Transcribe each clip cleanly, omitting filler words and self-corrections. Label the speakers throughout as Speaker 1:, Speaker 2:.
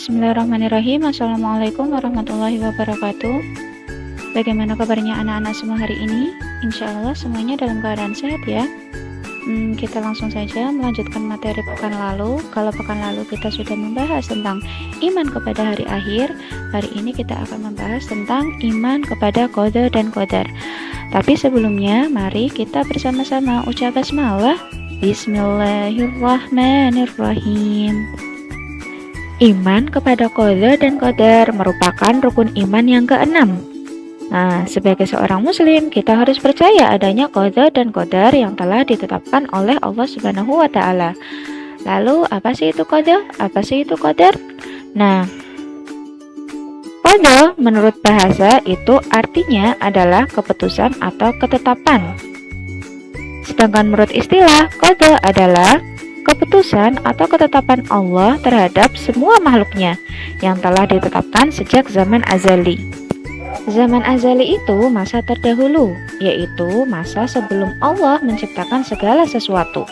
Speaker 1: Bismillahirrahmanirrahim. Assalamualaikum warahmatullahi wabarakatuh. Bagaimana kabarnya anak-anak semua hari ini? Insya Allah semuanya dalam keadaan sehat ya. Kita langsung saja melanjutkan materi pekan lalu. Kalau pekan lalu kita sudah membahas tentang iman kepada hari akhir, hari ini kita akan membahas tentang iman kepada qada dan qadar. Tapi sebelumnya mari kita bersama-sama ucap basmalah. Bismillahirrahmanirrahim. Iman kepada qada dan qadar merupakan rukun iman yang keenam. Nah, sebagai seorang muslim, kita harus percaya adanya qada dan qadar yang telah ditetapkan oleh Allah Subhanahu wa taala. Lalu, apa sih itu qada? Apa sih itu qadar? Nah, qada menurut bahasa itu artinya adalah keputusan atau ketetapan. Sedangkan menurut istilah, qada adalah keputusan atau ketetapan Allah terhadap semua makhluknya yang telah ditetapkan sejak zaman azali. Zaman azali itu masa terdahulu, yaitu masa sebelum Allah menciptakan segala sesuatu.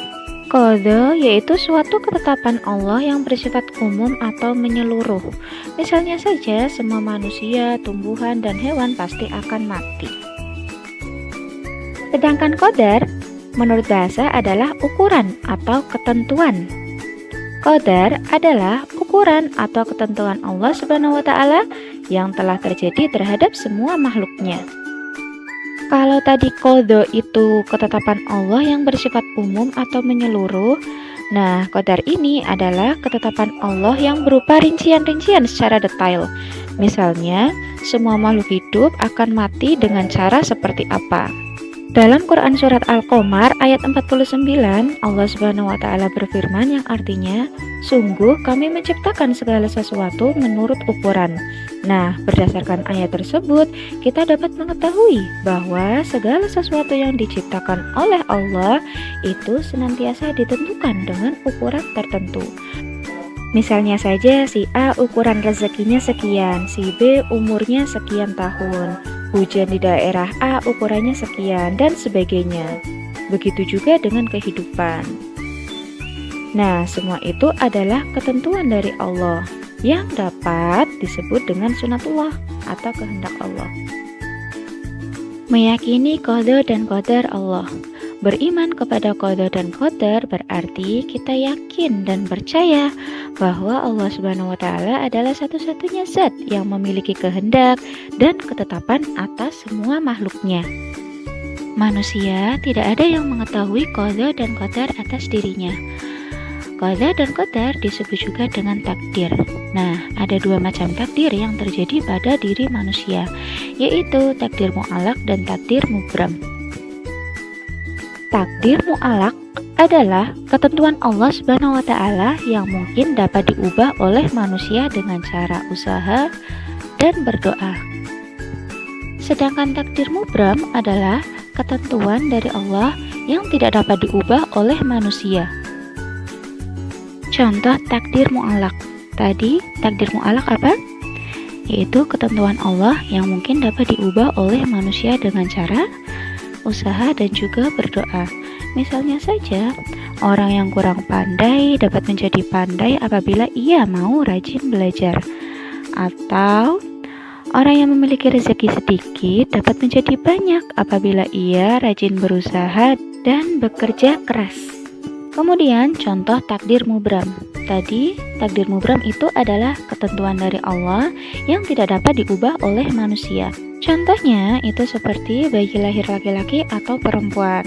Speaker 1: Qada yaitu suatu ketetapan Allah yang bersifat umum atau menyeluruh. Misalnya saja semua manusia, tumbuhan, dan hewan pasti akan mati. Sedangkan qadar menurut bahasa adalah ukuran atau ketentuan. Qadar adalah ukuran atau ketentuan Allah Subhanahu wa taala yang telah terjadi terhadap semua makhluknya. Kalau tadi qada itu ketetapan Allah yang bersifat umum atau menyeluruh, nah qadar ini adalah ketetapan Allah yang berupa rincian-rincian secara detail. Misalnya, semua makhluk hidup akan mati dengan cara seperti apa. Dalam Quran Surat Al-Qamar ayat 49, Allah Subhanahu wa taala berfirman yang artinya, sungguh kami menciptakan segala sesuatu menurut ukuran. Nah, berdasarkan ayat tersebut, kita dapat mengetahui bahwa segala sesuatu yang diciptakan oleh Allah itu senantiasa ditentukan dengan ukuran tertentu. Misalnya saja si A ukuran rezekinya sekian, si B umurnya sekian tahun, hujan di daerah A ukurannya sekian, dan sebagainya. Begitu juga dengan kehidupan. Nah, semua itu adalah ketentuan dari Allah yang dapat disebut dengan sunatullah atau kehendak Allah. Meyakini qada dan qadar Allah. Beriman kepada qada dan qadar berarti kita yakin dan percaya bahwa Allah Subhanahu wa taala adalah satu-satunya zat yang memiliki kehendak dan ketetapan atas semua makhluknya. Manusia tidak ada yang mengetahui qada dan qadar atas dirinya. Qada dan qadar disebut juga dengan takdir. Nah, ada dua macam takdir yang terjadi pada diri manusia, yaitu takdir mu'allaq dan takdir mubram. Takdir mu'allaq adalah ketentuan Allah Subhanahu wa taala yang mungkin dapat diubah oleh manusia dengan cara usaha dan berdoa. Sedangkan takdir mubram adalah ketentuan dari Allah yang tidak dapat diubah oleh manusia. Contoh takdir mu'allaq. Tadi takdir mu'allaq apa? Yaitu ketentuan Allah yang mungkin dapat diubah oleh manusia dengan cara usaha dan juga berdoa. Misalnya saja, orang yang kurang pandai dapat menjadi pandai apabila ia mau rajin belajar. Atau orang yang memiliki rezeki sedikit dapat menjadi banyak apabila ia rajin berusaha dan bekerja keras. Kemudian contoh takdir mubram. Tadi takdir mubram itu adalah ketentuan dari Allah yang tidak dapat diubah oleh manusia. Contohnya itu seperti bayi lahir laki-laki atau perempuan.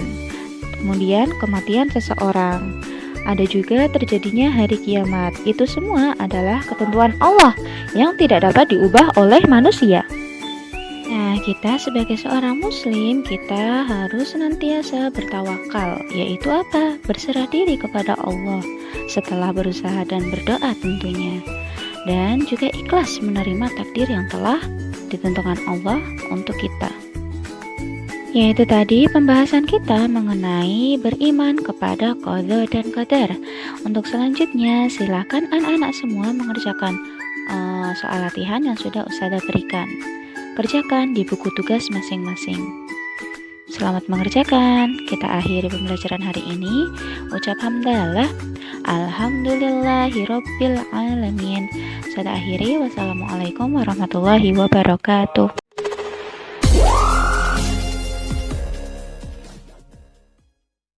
Speaker 1: Kemudian kematian seseorang. Ada juga terjadinya hari kiamat. Itu semua adalah ketentuan Allah yang tidak dapat diubah oleh manusia. Nah, kita sebagai seorang muslim, kita harus senantiasa bertawakal, yaitu apa? Berserah diri kepada Allah setelah berusaha dan berdoa tentunya. Dan juga ikhlas menerima takdir yang telah ditentukan Allah untuk kita. Yaitu tadi pembahasan kita mengenai beriman kepada qada dan qadar. Untuk selanjutnya, silakan anak-anak semua mengerjakan soal latihan yang sudah Ustazah berikan. Kerjakan di buku tugas masing-masing. Selamat mengerjakan. Kita akhiri pembelajaran hari ini. Ucap hamdalah. Alhamdulillahirabbil alamin. Saya akhiri, wassalamualaikum warahmatullahi wabarakatuh.